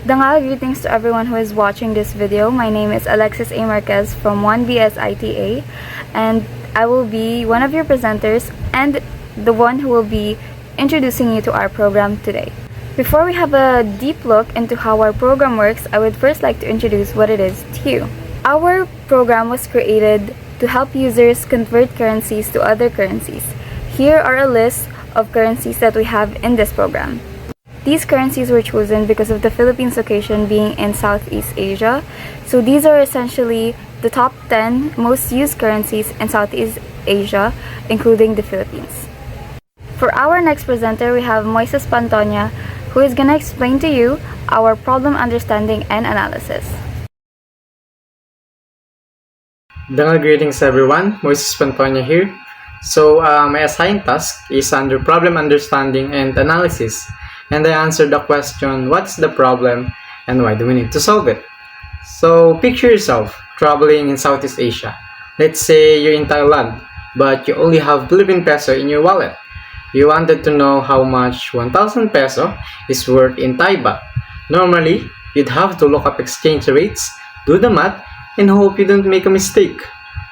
Dangal greetings to everyone who is watching this video. My name is Alexis A. Marquez from 1BS ITA, and I will be one of your presenters and the one who will be introducing you to our program today. Before we have a deep look into how our program works, I would first like to introduce what it is to you. Our program was created to help users convert currencies to other currencies. Here are a list of currencies that we have in this program. These currencies were chosen because of the Philippines location being in Southeast Asia. So these are essentially the top 10 most used currencies in Southeast Asia, including the Philippines. For our next presenter, we have Moises Pantonia, who is going to explain to you our problem understanding and analysis. Dangal greetings everyone, Moises Pantonia here. So my assigned task is under problem understanding and analysis, and I answered the question, what's the problem and why do we need to solve it? So picture yourself traveling in Southeast Asia. Let's say you're in Thailand, but you only have Philippine peso in your wallet. You wanted to know how much 1,000 peso is worth in Thai baht. Normally, you'd have to look up exchange rates, do the math, and hope you don't make a mistake.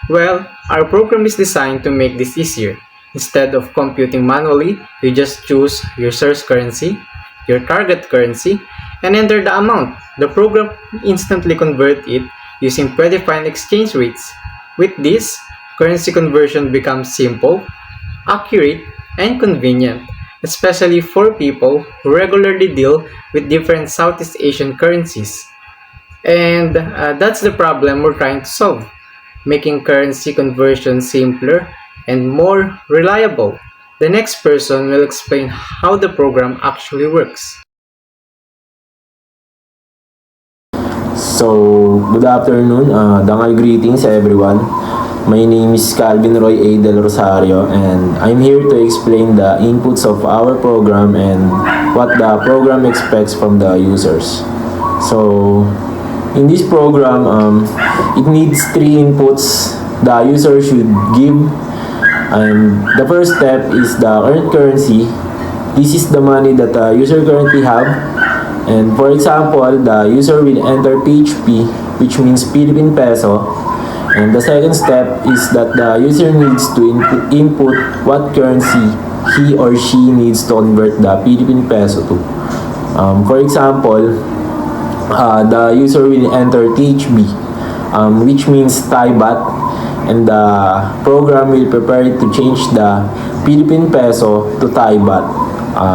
Well, our program is designed to make this easier. Instead of computing manually, you just choose your source currency, your target currency, and enter the amount. The program instantly converts it using predefined exchange rates. With this, currency conversion becomes simple, accurate, and convenient, especially for people who regularly deal with different Southeast Asian currencies. And that's the problem we're trying to solve, making currency conversion simpler and more reliable. The next person will explain how the program actually works. So, good afternoon. Dangal greetings everyone. My name is Calvin Roy A. Del Rosario, and I'm here to explain the inputs of our program and what the program expects from the users. So, in this program, it needs three inputs the user should give. And the first step is the current currency. This is the money that the user currently have. And for example, the user will enter PHP, which means Philippine peso. And the second step is that the user needs to input what currency he or she needs to convert the Philippine peso to. For example, the user will enter THB, which means Thai baht, and the program will prepare it to change the Philippine peso to Thai baht.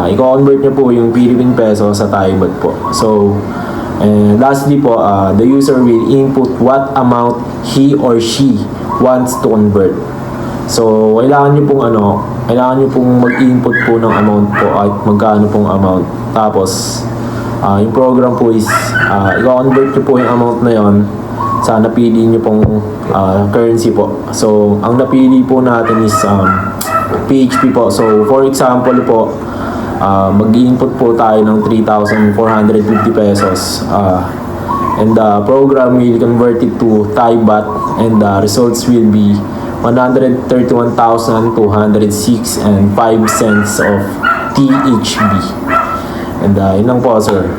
I-convert niya po yung Philippine peso sa Thai baht po. So, and lastly po, the user will input what amount he or she wants to convert. So, kailangan nyo pong mag-input po ng amount po at magkano pong amount. Tapos, yung program po is, i-convert nyo po yung amount na yon sa napili nyo pong currency po. So, ang napili po natin is PHP po. So, for example po, mag-input po tayo ng 3,450 pesos. And the program will convert it to Thai baht, and the results will be 131,206 and 5 cents of THB. And yun lang po, sir.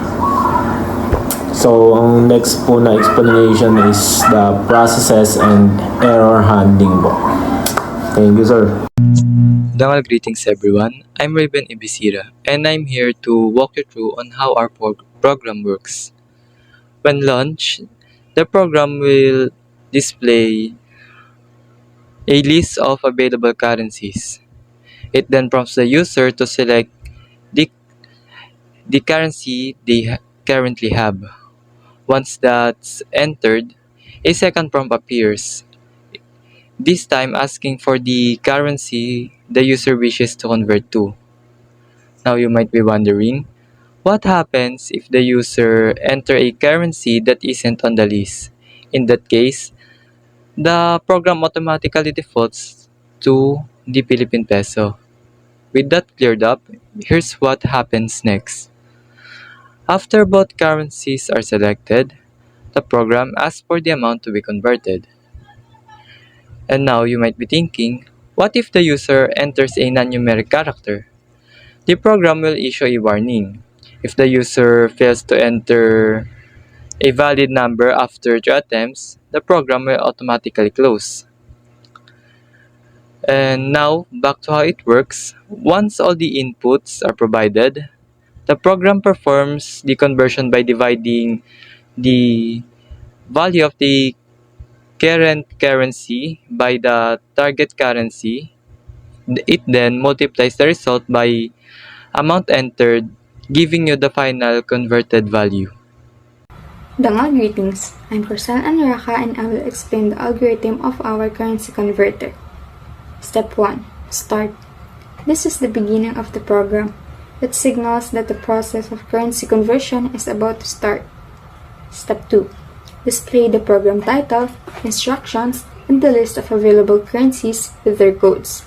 So, ang next po na explanation is the processes and error handling po. Thank you, sir. Dangal greetings everyone. I'm Raven Ibisira, and I'm here to walk you through on how our program works. When launched, the program will display a list of available currencies. It then prompts the user to select the currency they currently have. Once that's entered, a second prompt appears, this time asking for the currency the user wishes to convert to. Now you might be wondering, what happens if the user enter a currency that isn't on the list? In that case, the program automatically defaults to the Philippine peso. With that cleared up, here's what happens next. After both currencies are selected, the program asks for the amount to be converted. And now you might be thinking, what if the user enters a non-numeric character? The program will issue a warning. If the user fails to enter a valid number after 3 attempts, the program will automatically close. And now, back to how it works. Once all the inputs are provided, the program performs the conversion by dividing the value of the current currency by the target currency. It then multiplies the result by amount entered, giving you the final converted value. Dangal greetings. I'm Corsel Anraka and I will explain the algorithm of our currency converter. Step 1. Start. This is the beginning of the program. It signals that the process of currency conversion is about to start. Step 2. Display the program title, instructions, and the list of available currencies with their codes.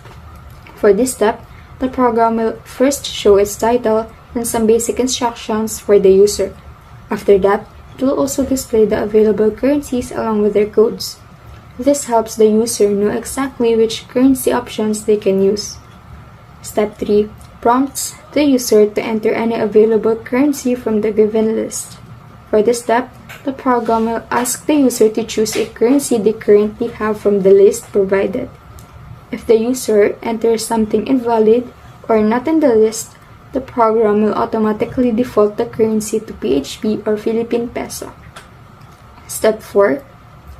For this step, the program will first show its title and some basic instructions for the user. After that, it will also display the available currencies along with their codes. This helps the user know exactly which currency options they can use. Step 3 prompts the user to enter any available currency from the given list. For this step, the program will ask the user to choose a currency they currently have from the list provided. If the user enters something invalid or not in the list, the program will automatically default the currency to PHP or Philippine Peso. Step 4.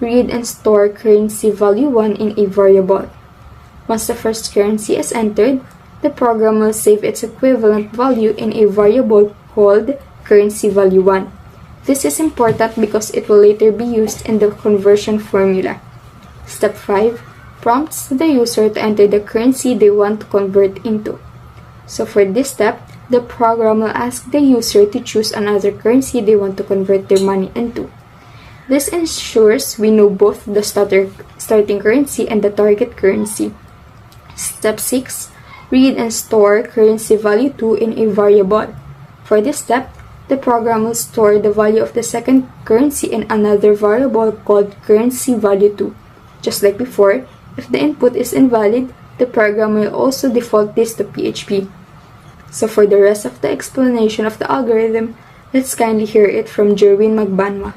Read and store currency value 1 in a variable. Once the first currency is entered, the program will save its equivalent value in a variable called currency value 1. This is important because it will later be used in the conversion formula. Step 5. Prompts the user to enter the currency they want to convert into. So for this step, the program will ask the user to choose another currency they want to convert their money into. This ensures we know both the starting currency and the target currency. Step 6. Read and store currency value 2 in a variable. For this step, the program will store the value of the second currency in another variable called currency value 2. Just like before, if the input is invalid, the program will also default this to PHP. So for the rest of the explanation of the algorithm, let's kindly hear it from Jerwin Magbanwa.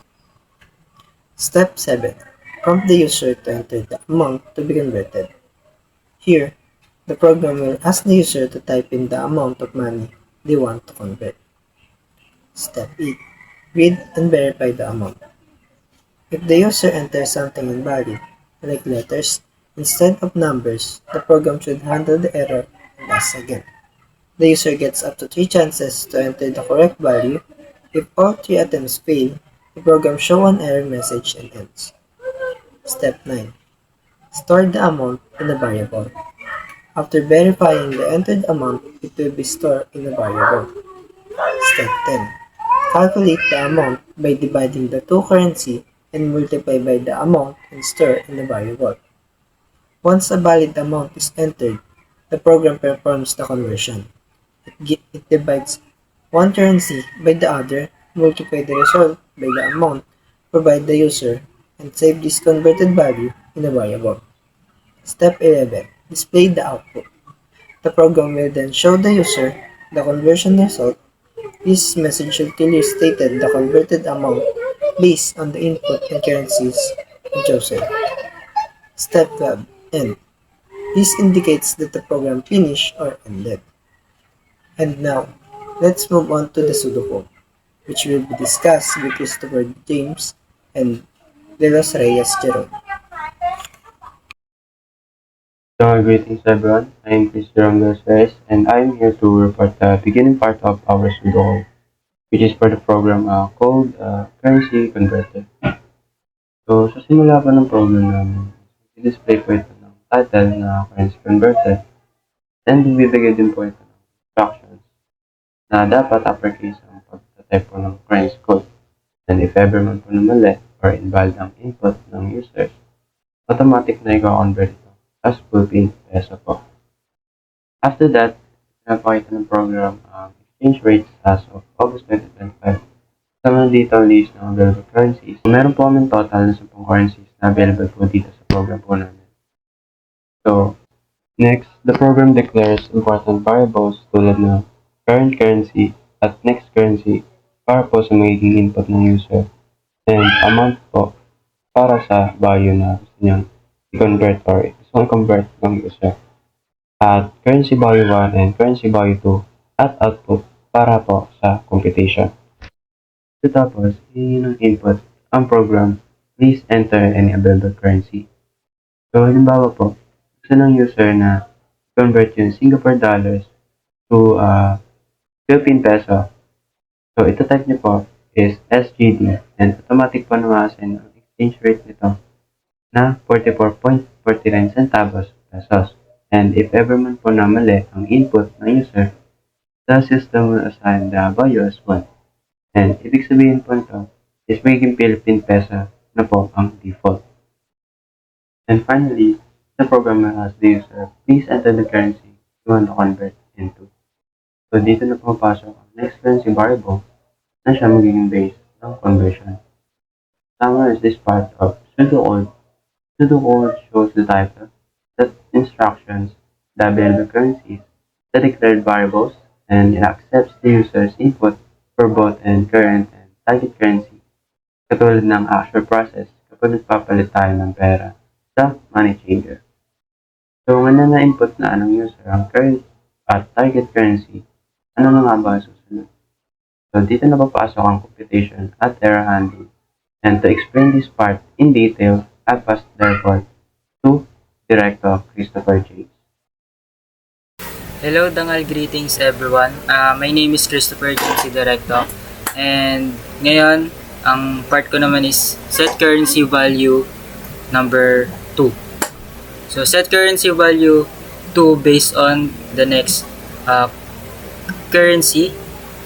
Step 7. Prompt the user to enter the amount to be converted. Here, the program will ask the user to type in the amount of money they want to convert. Step 8. Read and verify the amount. If the user enters something invalid, like letters, instead of numbers, the program should handle the error and ask again. The user gets up to 3 chances to enter the correct value. If all 3 attempts fail, the program shows an error message and ends. Step 9. Store the amount in a variable. After verifying the entered amount, it will be stored in a variable. Step 10. Calculate the amount by dividing the two currency and multiply by the amount and store in the variable. Once a valid amount is entered, the program performs the conversion. It divides one currency by the other, multiply the result by the amount, provide the user, and save this converted value in a variable. Step 11. Display the output. The program will then show the user the conversion result. This message should clearly state the converted amount based on the input and currencies chosen. Step 12. End. This indicates that the program finished or ended. And now, let's move on to the pseudocode, which will be discussed with Christopher James and De Los Reyes Jerome. Greetings everyone, I am Chris Jerome De Los Reyes and I am here to report the beginning part of our pseudocode, which is for the program called Currency Converter. So, sa simula pa ng program namin, i-display po ito ng title na Currency Converter and bibigay din po ito ng instructions na dapat uppercase ang pagtatype po ng currency code. And if ever man po na mali or invalid ang input ng users, automatic na i-convert ito as Philippine Peso po. After that, pinapakita ng program ang exchange rates as of August 2025. Kasama dito ang list ng available currencies. Meron po kami total na 10 currencies na available po dito sa program po namin. So, next, the program declares important variables tulad ng current currency at next currency para po sa magiging input ng user, and amount po para sa value na gusto niyang i-convert or gusto i-convert ng user, at currency value 1 and currency value 2 at output para po sa computation. So tapos, yun ang input, ang program, please enter any available currency. So halimbawa po, gusto ng user na convert yung Singapore dollars to Philippine peso. So ito type niyo po is SGD, and automatic po namasin ang exchange rate nito na 44.49 centavos pesos. And if ever man po na mali ang input ng user, the system will assign the value as 1. And ibig sabihin po nito is magiging Philippine peso na po ang default. And finally, the program will ask the user, please enter the currency you want to convert into. So dito na pumapasok ang next currency variable na siya magiging base ng conversion. Summarize this part of pseudocode. Pseudocode shows the title, the instructions, the available currencies, the declared variables, and it accepts the user's input for both and current and target currency. Katulad ng actual process kapag nagpapalit tayo ng pera sa money changer. So, kung na-input na ng user ang current at target currency, ano na nga ba susunod? So, dito na papasok ang computation at error handling. And to explain this part in detail, I pass the report to Director Christopher James. Hello, dangal greetings everyone. My name is Christopher James, si Director. And ngayon, ang part ko naman is set currency value number 2. So, set currency value 2 based on the next currency.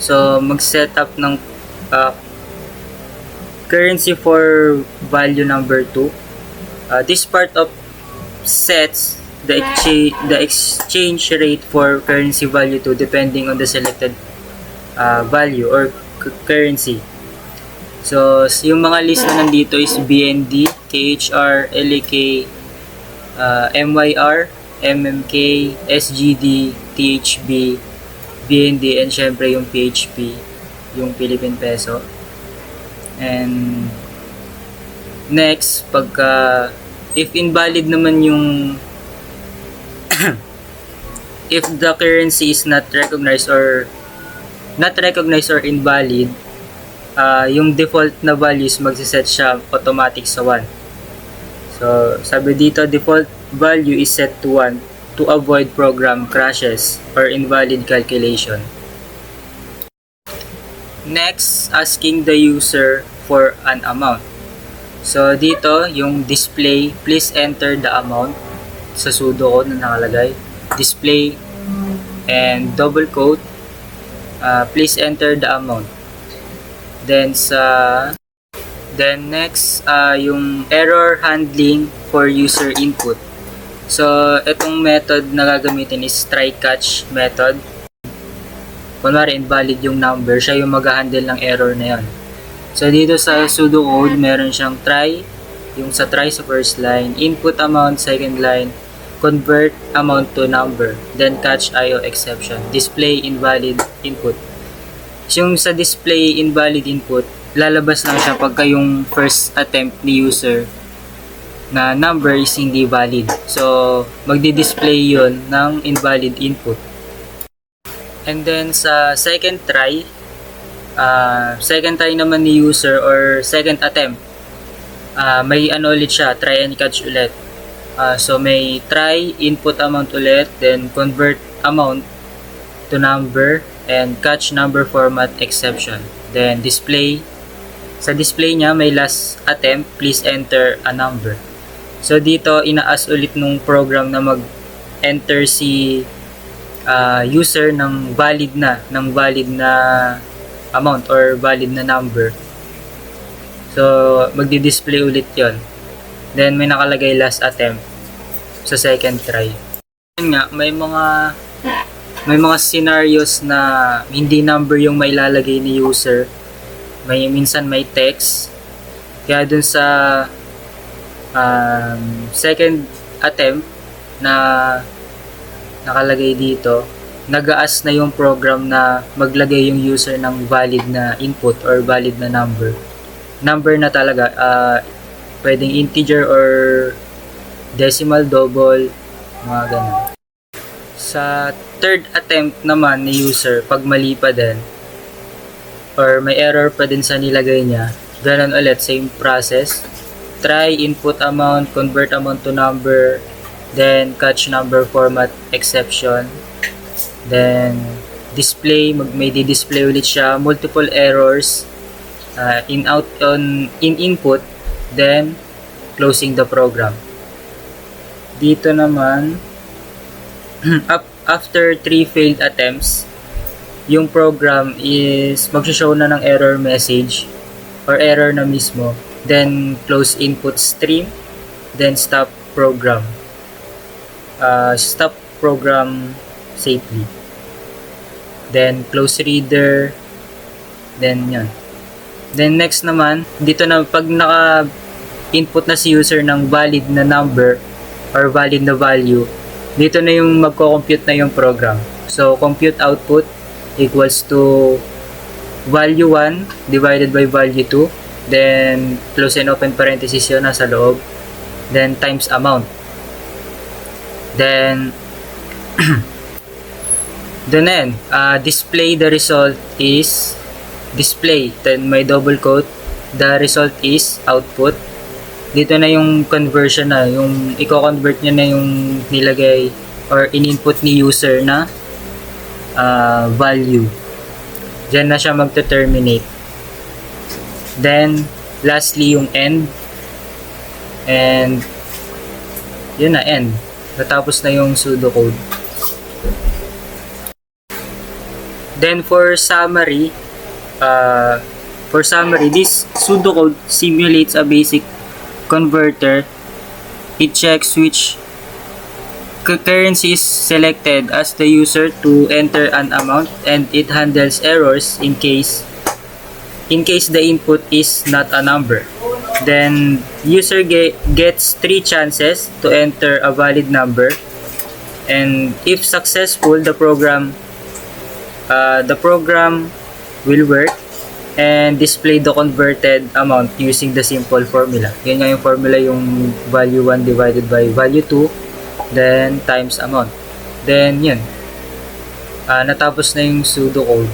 So, mag-set up ng currency for value number 2. This part of sets the exchange rate for currency value 2 depending on the selected value or currency. So, yung mga list na nandito is BND, KHR, LAK, MYR, MMK, SGD, THB, BND, and syempre yung PHP, yung Philippine Peso. And next, pagka if invalid naman yung if the currency is not recognized or invalid, yung default na values magsiset siya automatic sa 1. So, sabi dito, default value is set to 1 to avoid program crashes or invalid calculation. Next, asking the user for an amount. So, dito, yung display, please enter the amount sa pseudocode na nakalagay. Display and double quote, please enter the amount. Then next, yung error handling for user input. So, itong method na gagamitin is try catch method. Kunwari invalid yung number, siya yung mag-handle ng error na yun. So, dito sa pseudocode, meron siyang try, yung sa try sa first line, input amount second line, convert amount to number, then catch IO exception, display invalid input. So, yung sa display invalid input, lalabas lang siya pagka yung first attempt ni user na number is hindi valid. So, magdi-display yon ng invalid input. And then, sa second try naman ni user or second attempt, may ano ulit siya, try and catch ulit. So, may try, input amount ulit, then convert amount to number, and catch number format exception. Then, display. Sa display niya, may last attempt, please enter a number. So, dito, ina-ask ulit nung program na mag-enter si user ng valid na amount or valid na number. So, magdi-display ulit yon. Then, may nakalagay last attempt sa second try. Yun nga, may mga scenarios na hindi number yung mailalagay ni user. Minsan may text. Kaya dun sa second attempt na nakalagay dito, nag-aas na yung program na maglagay yung user ng valid na input or valid na number. Number na talaga, pwedeng integer or decimal, double, mga ganun. Sa third attempt naman ni user, pag mali pa din, or may error pa din sa nilagay niya, ganun ulit, same process. Try input amount, convert amount to number, then catch number format exception. Then, display, may di-display ulit siya, multiple errors, in input, then closing the program. Dito naman, after 3 failed attempts, yung program is mag-show na ng error message or error na mismo. Then, close input stream, then stop program. Stop program safely. Then close reader, then yun. Then next naman, dito na pag naka-input na si user ng valid na number or valid na value, dito na yung magko-compute na yung program. So compute output equals to value 1 divided by value 2, then close and open parenthesis yun nasa loob, then times amount. Then then display the result is display, then may double quote, the result is output. Dito na yung conversion na, yung i-convert niya na yung nilagay or in-input ni user na value. Diyan na siya magte-terminate. Then lastly yung end, and yun na, end. Natapos na yung pseudocode. Then for summary, this pseudocode simulates a basic converter. It checks which currency is selected as the user to enter an amount, and it handles errors in case the input is not a number. Then user gets 3 chances to enter a valid number, and if successful, the program will work and display the converted amount using the simple formula. Yan nga yung formula, yung value 1 divided by value 2, then times amount. Then yun, natapos na yung pseudocode.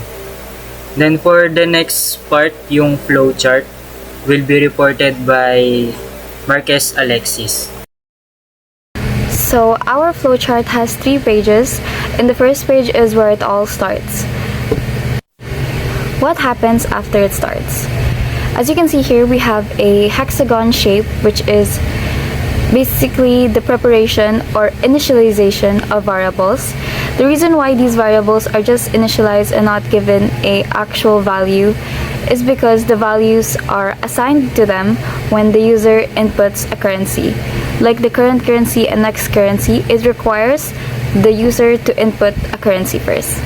Then for the next part, yung flowchart will be reported by Marquez Alexis. So our flowchart has 3 pages. In the first page is where it all starts. What happens after it starts? As you can see here, we have a hexagon shape, which is basically the preparation or initialization of variables. The reason why these variables are just initialized and not given a actual value is because the values are assigned to them when the user inputs a currency. Like the current currency and next currency, it requires the user to input a currency first.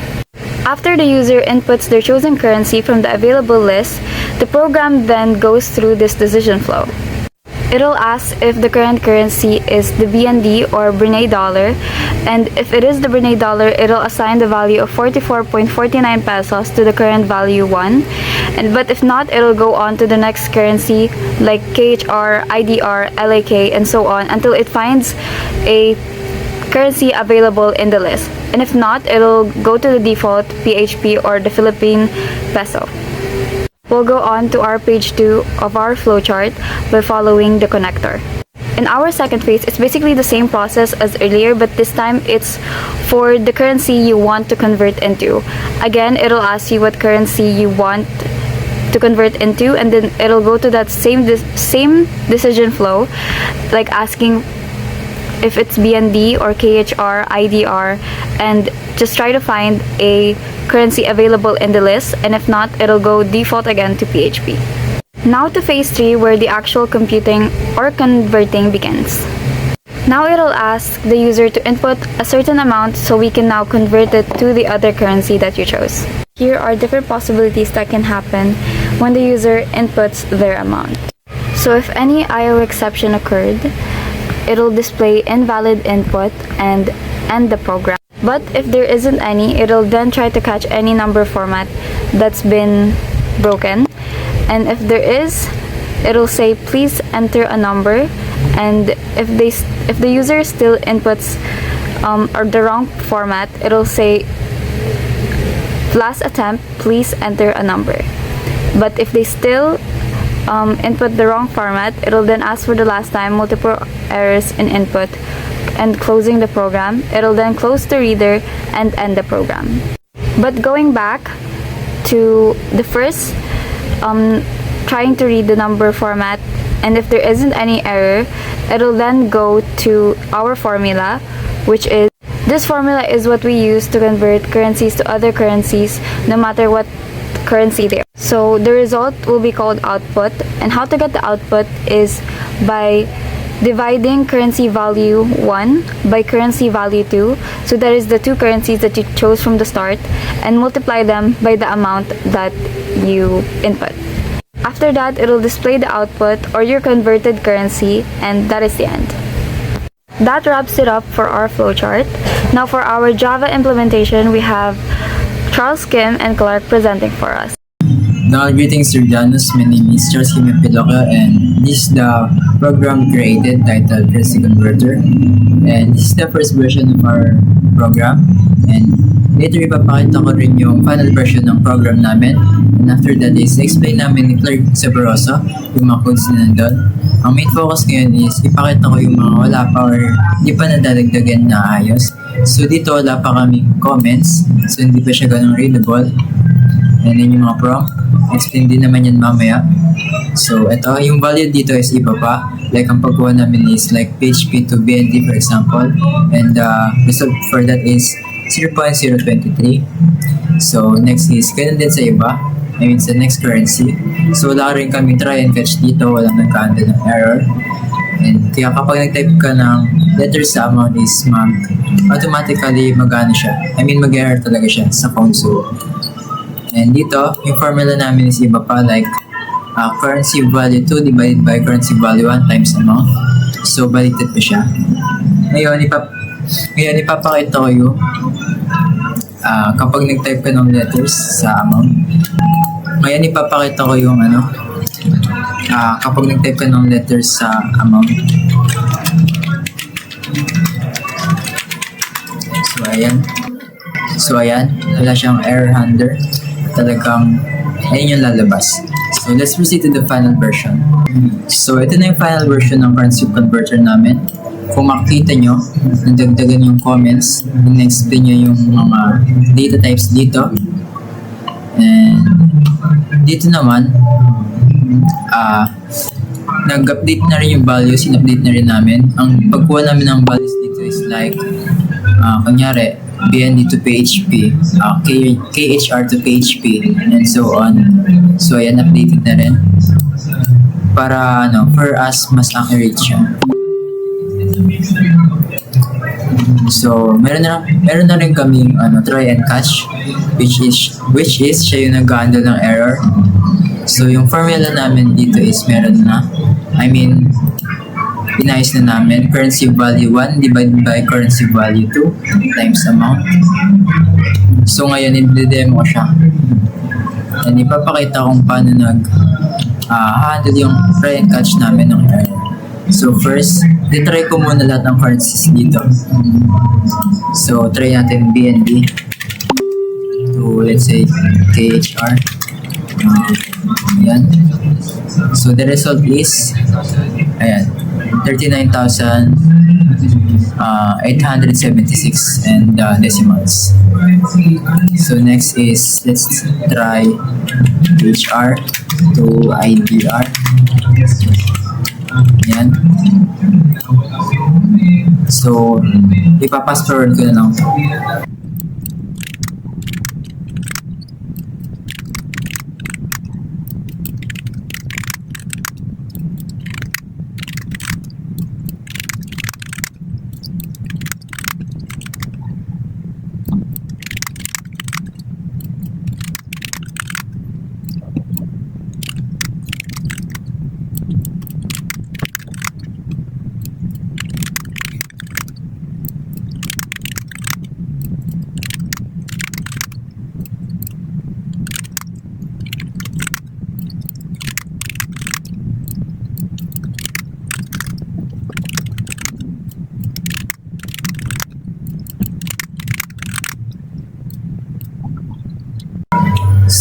After the user inputs their chosen currency from the available list, the program then goes through this decision flow. It'll ask if the current currency is the BND or Brunei dollar, and if it is the Brunei dollar, it'll assign the value of 44.49 pesos to the current value 1, but if not, it'll go on to the next currency like KHR, IDR, LAK, and so on until it finds a currency available in the list. And if not, it'll go to the default PHP or the Philippine peso. We'll go on to our page 2 of our flowchart by following the connector. In our second phase, it's basically the same process as earlier, but this time it's for the currency you want to convert into. Again, it'll ask you what currency you want to convert into, and then it'll go to that same decision flow, like asking if it's BND or KHR, IDR, and just try to find a currency available in the list, and if not, it'll go default again to PHP. Now to phase 3, where the actual computing or converting begins. Now it'll ask the user to input a certain amount so we can now convert it to the other currency that you chose. Here are different possibilities that can happen when the user inputs their amount. So if any IO exception occurred, it'll display invalid input and end the program. But if there isn't any, it'll then try to catch any number format that's been broken. And if there is, it'll say please enter a number. And if the user still inputs or the wrong format, it'll say last attempt, please enter a number. But if they still input the wrong format, it'll then ask for the last time, multiple errors in input, and closing the program. It'll then close the reader and end the program. But going back to the first, trying to read the number format, and if there isn't any error, it'll then go to our formula, which is, this formula is what we use to convert currencies to other currencies, no matter what currency they are. So the result will be called output, and how to get the output is by dividing currency value 1 by currency value 2, so that is the two currencies that you chose from the start, and multiply them by the amount that you input. After that, it'll display the output or your converted currency, and that is the end. That wraps it up for our flowchart. Now for our Java implementation, we have Charles Kim and Clark presenting for us. Greetings, Sir Janus. My name is Charles Kim Piloka, and this is the program created titled Currency Converter. And this is the first version of our program. And later, ipapakita ko rin yung final version ng program namin. And after that is, explain namin ni Clark Saboroso yung mga codes na nandun. Ang main focus ngayon is, ipakita ko yung mga wala pa or di pa nadadagdagan na ayos. So dito, wala pa kaming comments. So hindi pa siya ganun readable. And then yung mga prompt, explain din naman yan mamaya. So ito, yung value dito is iba pa. Like ang pagkuha namin is like PHP to BND for example. And the result for that is 0.023. So next is, ganun din sa iba. I mean sa next currency. So wala rin kami try and catch dito. Walang nagka-handle ng error. And kaya kapag nag-type ka ng letters sa amount is automatically mag-ano siya. I mean mag-error talaga siya sa console. And dito, yung formula namin is iba pa, like currency value 2 divided by currency value 1 times amount. So, baliktad pa siya. Ngayon, ipapakita ko yung kapag nag-type ka ng letters sa amount. Ngayon, ipapakita ko yung kapag nag-type ka ng letters sa amount. So, ayan. Wala siyang error handler. Talagang ayun yung lalabas. So let's proceed to the final version. So ito na yung final version ng currency converter namin. Kung makikita nyo, nandagdagan yung comments, in-explain nyo yung mga data types dito. And dito naman, nag-update na rin yung values, in-update na rin namin. Ang pagkuha namin ng values dito is like, kunyari, BND to PHP, KHR to PHP, and so on. So, ayan, updated na rin. Para, for us, mas accurate siya. So, meron na rin kaming, try and catch, which is siya yung nag-handle ng error. So, yung formula namin dito is meron na. I mean, inayos na namin, currency value 1 divided by currency value 2 times amount. So ngayon, i-demo siya. And ipapakita kung paano handle yung try and catch namin ng error. So first, try ko muna lahat ng currencies dito. So try natin BND to, let's say, KHR. Ayan. So the result is, ayan, 39,876 and decimals. So next is, let's try HR to IDR. Yan. So ipapass forward ko na lang.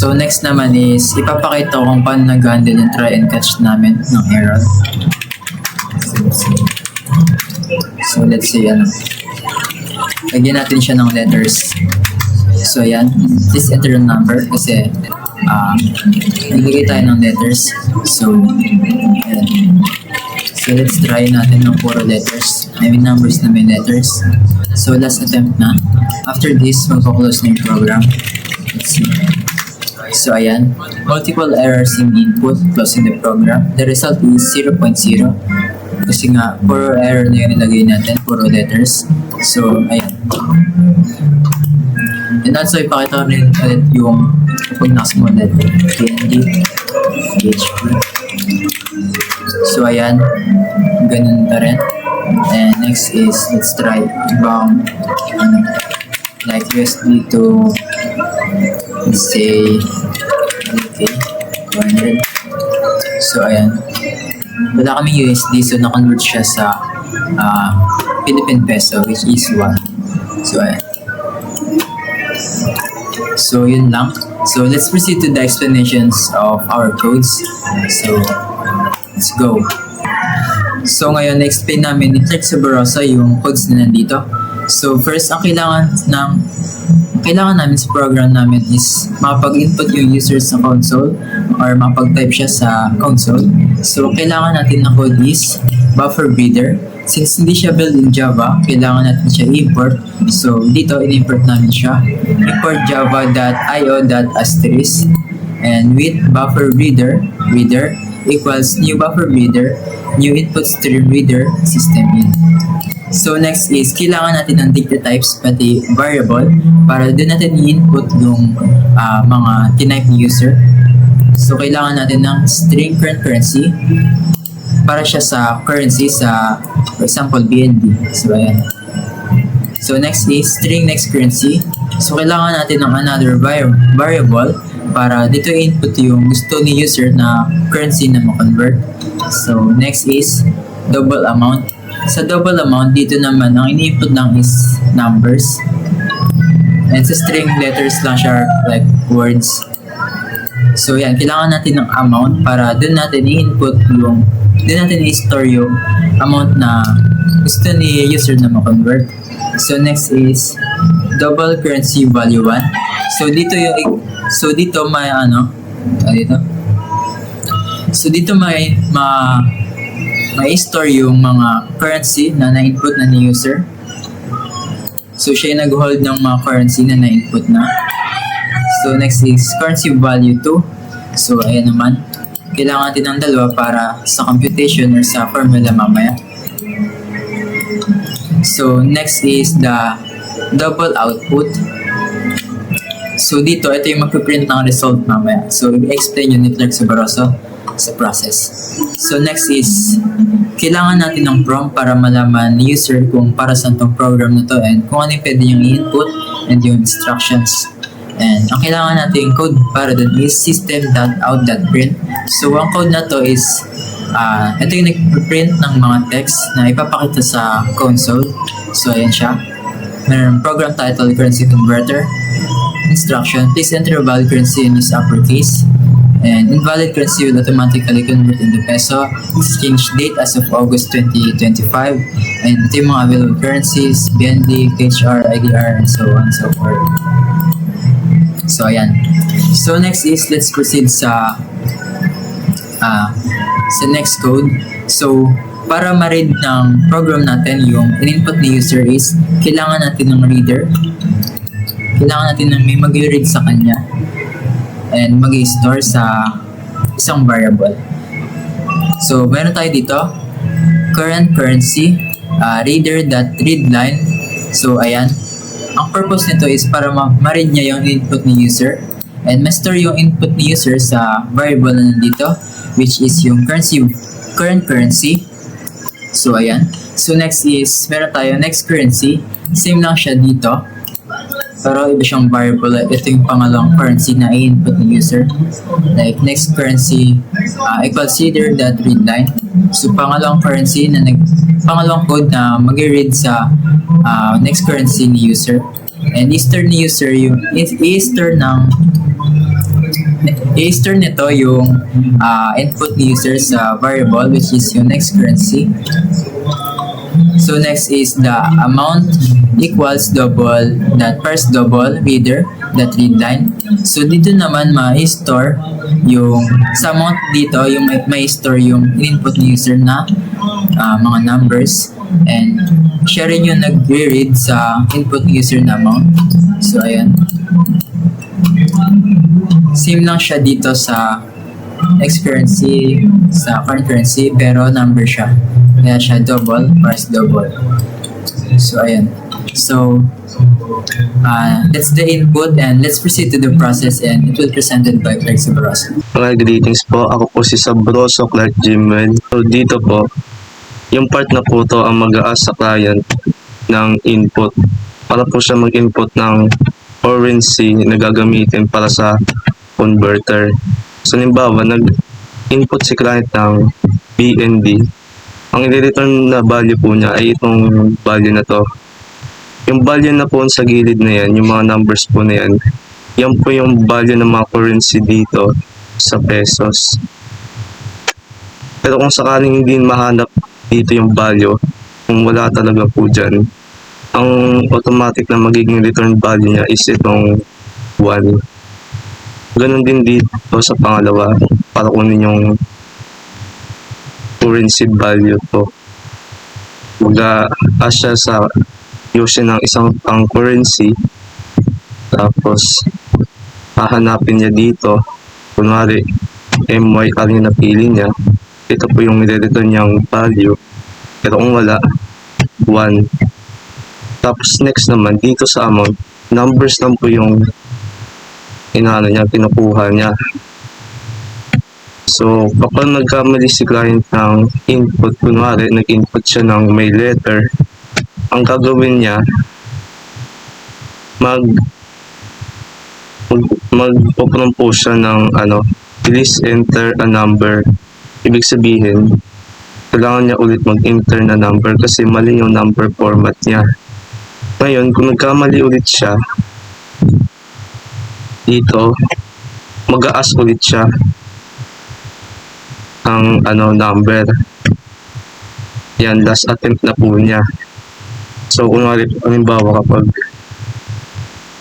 So next naman is ipapakita ko kung paano nag-handle yung try and catch namin ng error. So let's say lagyan natin siya ng letters. So ayan, please enter the number kasi naglagay tayo ng letters. So ayan. So let's try natin ng puro letters. I mean numbers na may letters. So last attempt na. After this, magpo-close na yung program. Let's see. So ayan, multiple errors in input, closing the program. The result is 0.0. Kasi nga, puro error na yung nilagay natin, puro letters. So ayan. And also, ipakita ko rin ulit yung kapag nakasmall letter. PND, PHP. So ayan, ganun pa rin. And next is, let's try ibang like USD to, let's say, okay, 200. So ayan, wala kami USD, so na-convert siya sa Philippine peso, which is 1. So ayan. So yun lang. So let's proceed to the explanations of our codes. So let's go. So ngayon, na-explain namin ni Clerk Saborosa yung codes na nandito. So first, ang kailangan namin sa program namin is makapag-input yung user sa console or makapag-type siya sa console. So kailangan natin na code is buffer reader. Since hindi siya built in Java, kailangan natin siya import. So dito, in-import namin siya. Import java.io.asterisk and with buffer reader equals new buffer reader, new input stream reader, system in. So next is, kailangan natin ng data types pati variable para doon natin i-input yung mga type ni user. So kailangan natin ng string current currency para siya sa currency sa, for example, BNB. So ayan. So next is string next currency. So kailangan natin ng another variable para dito i-input yung gusto ni user na currency na ma-convert. So next is double amount. Sa double amount, dito naman, ang ini-input lang is numbers. And sa string, letters lang siya, like words. So yan, kailangan natin ng amount para doon natin i-input yung, doon natin i-store yung amount na gusto ni user na ma-convert. So next is double currency value 1. So dito may So dito may store yung mga currency na na-input na ni user. So siya yung nag-hold ng mga currency na na-input na. So next is currency value 2. So ayan naman, kailangan natin ng dalawa para sa computation or sa formula mamaya. So next is the double output. So dito, ito yung magpiprint ng result mamaya. So i-explain yun ni Clerk Saborosa sa process. So next is, kailangan natin ng prompt para malaman ni user kung para saan tong program na to and kung ano yung pwede yung i-input and yung instructions. And ang kailangan natin code para dun is system.out.print. So ang code na to is, ito yung nag-print ng mga text na ipapakita sa console. So ayan siya. Meron program title currency converter. Instruction, please enter valid currency in use uppercase. And invalid currency will automatically convert into peso. Exchange date as of August 2025. And ito yung mga available currencies, BND, KHR, IDR, and so on and so forth. So ayan. So next is, let's proceed sa next code. So para ma-read ng program natin yung in-input ni user is, kailangan natin ng reader. Kailangan natin ng may mag-read sa kanya and mag-store sa isang variable. So meron tayo dito current currency reader.readline. So ayan, ang purpose nito is para ma-read niya yung input ni user and ma-store yung input ni user sa variable na nandito, which is yung current currency. So ayan. So next is, meron tayo next currency. Same lang siya dito, pero iba siyang variable. Ito yung pangalawang currency na i-input ng user. Like next currency equals reader.readline. So pangalawang currency na pangalawang code na mag-read sa next currency ni user. And i-store ni user yung i-store ng i-store nito yung input ni user sa variable, which is yung next currency. So next is the amount equals double that first double reader, that read line. So dito naman ma-store yung sa amount dito, yung ma-store yung input ni user na mga numbers, and siya rin yung nagre-read sa input ni user na amount. So ayan. Same lang siya dito sa next currency, sa current currency, pero number siya. Kaya siya double, first double. So, ayan. So, that's the input, and let's proceed to the process, and it will be presented by Clark Sabroso. Mga greetings po. Ako po si Sabroso Clark Jimwell. So, dito po, yung part na po to ang mag-a-ask sa client ng input. Para po siya mag-input ng currency na gagamitin para sa converter. So, halimbawa, nag-input si client ng BNB. Ang i-return na value po niya ay itong value na to. Yung value na po sa gilid na yan, yung mga numbers po na yan, yan po yung value ng mga currency dito sa pesos. Pero kung sakaling hindi mahanap dito yung value, kung wala talaga po dyan, ang automatic na magiging return value niya is itong 1. Ganon din dito sa pangalawa para kunin yung currency value to. Mag-a-ask siya sa using ng isang pang currency, tapos hahanapin niya dito, kunwari MYR yung napili niya, ito po yung nire-return niyang value, pero kung wala, 1. Tapos next naman dito sa amount, numbers lang po yung kinukuha niya. So, kapag nagkamali si client ng input, kunwari, nag-input siya ng may letter, ang gagawin niya, mag-compose siya ng, please enter a number. Ibig sabihin, kailangan niya ulit mag-enter na number kasi mali yung number format niya. Ngayon, kung nagkamali ulit siya, dito, mag-a-ask ulit siya ang number. Yan, last attempt na po niya. So, kunwari, halimbawa kapag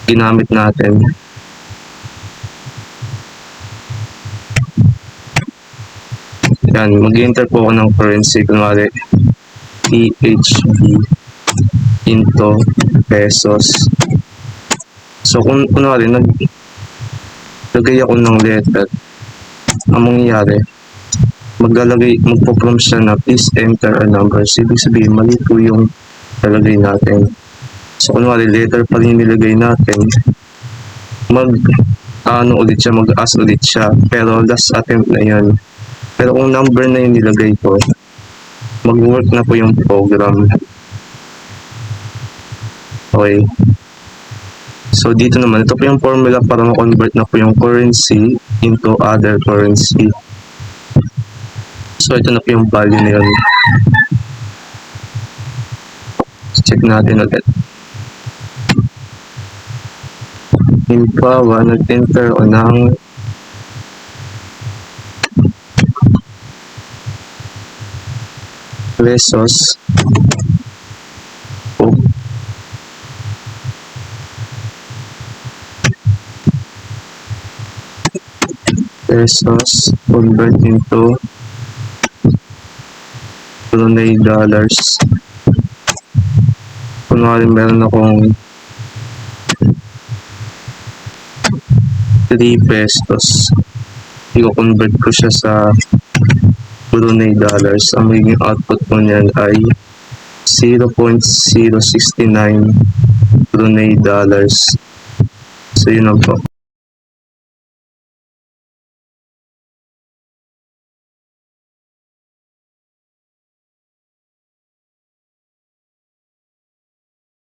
ginamit natin, yan, mag-enter po ako ng currency, kunwari, THB into pesos. So, kunwari, naglagay ako ng letter, ang mangyayari, magpo-prompt siya na please enter a number. So, ibig sabihin, mali po yung nalagay natin. So, kunwari, letter pa rin nilagay natin, ulit siya, mag-ask ulit siya, pero last attempt na yun. Pero kung number na yung nilagay ko, mag-work na po yung program. Okay. So, dito naman, ito po yung formula para ma-convert na po yung currency into other currency. So, ito na po yung value na yun. Check natin agad. Halimbawa, nag-enter o ng pesos. Pesos convert into Brunei dollars. Kunwari meron akong 3 pesos, i-convert ko siya sa Brunei dollars. Ang magiging output po niyan ay 0.069 Brunei dollars. So yun lang po.